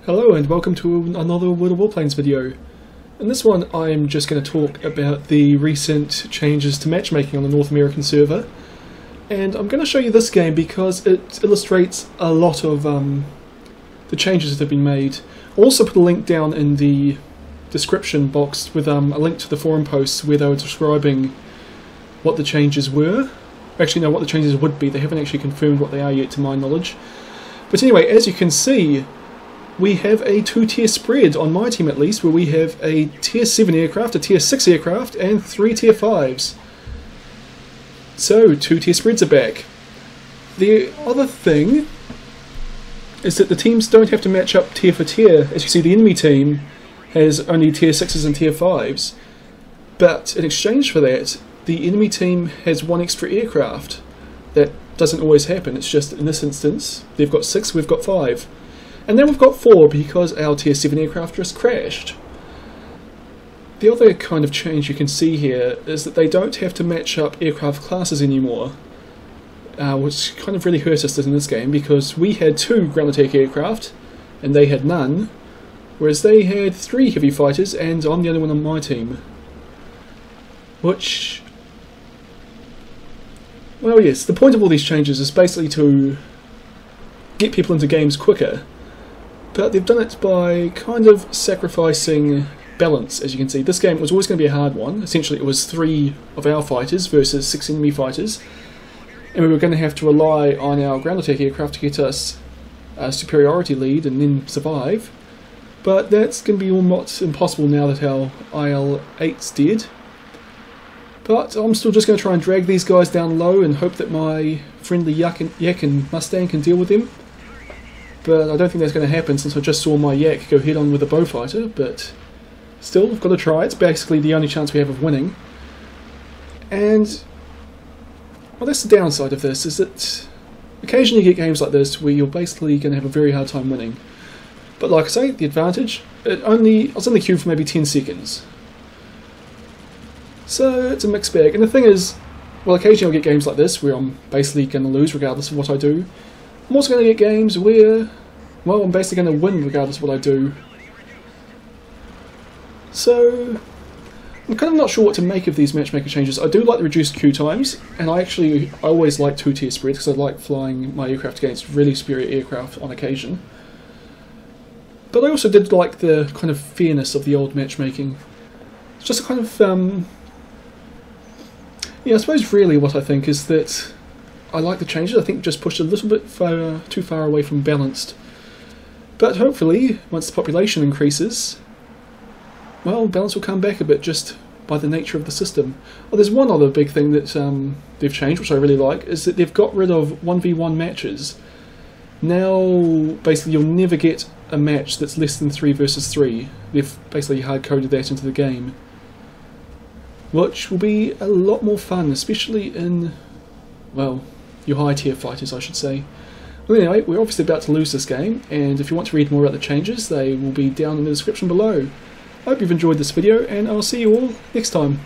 Hello and welcome to another World of Warplanes video. In this one I'm just going to talk about the recent changes to matchmaking on the North American server, and I'm going to show you this game because it illustrates a lot of the changes that have been made. I'll also put a link down in the description box with a link to the forum posts where they were describing what the changes were. Actually no, what the changes would be. They haven't actually confirmed what they are yet to my knowledge. But anyway, as you can see, we have a two-tier spread, on my team at least, where we have a tier 7 aircraft, a tier 6 aircraft, and 3 tier 5s. So, two tier spreads are back. The other thing is that the teams don't have to match up tier for tier. As you see, the enemy team has only tier 6s and tier 5s, but in exchange for that, the enemy team has one extra aircraft. That doesn't always happen, it's just in this instance, they've got 6, we've got 5. And then we've got 4 because our tier 7 aircraft just crashed. The other kind of change you can see here is that they don't have to match up aircraft classes anymore, which kind of really hurt us in this game because we had 2 ground attack aircraft and they had none, whereas they had 3 heavy fighters and I'm the only one on my team. Which, well yes, the point of all these changes is basically to get people into games quicker. But they've done it by kind of sacrificing balance, as you can see. This game was always going to be a hard one. Essentially it was 3 of our fighters versus 6 enemy fighters. And we were going to have to rely on our ground attack aircraft to get us a superiority lead and then survive. But that's going to be almost impossible now that our IL-8's dead. But I'm still just going to try and drag these guys down low and hope that my friendly Yak and Mustang can deal with them. But I don't think that's going to happen since I just saw my Yak go head on with a Bowfighter, but still, I've got to try. It's basically the only chance we have of winning. And, well, that's the downside of this, is that occasionally you get games like this where you're basically going to have a very hard time winning. But like I say, the advantage, I was in the queue for maybe 10 seconds. So it's a mixed bag. And the thing is, well, occasionally I'll get games like this where I'm basically going to lose regardless of what I do. I'm also going to get games where, well, I'm basically going to win regardless of what I do. So, I'm kind of not sure what to make of these matchmaker changes. I do like the reduced queue times, and I always like 2-tier spreads because I like flying my aircraft against really superior aircraft on occasion. But I also did like the kind of fairness of the old matchmaking. It's just a kind of, yeah, I suppose really what I think is that I like the changes. I think just pushed a little bit too far away from balanced. But hopefully, once the population increases, well, balance will come back a bit just by the nature of the system. Oh, there's one other big thing that they've changed, which I really like, is that they've got rid of 1v1 matches. Now, basically, you'll never get a match that's less than 3 versus 3. They've basically hard-coded that into the game, which will be a lot more fun, especially in, well, your high tier fighters, I should say. Well, anyway, we're obviously about to lose this game, and if you want to read more about the changes, they will be down in the description below. I hope you've enjoyed this video, and I'll see you all next time.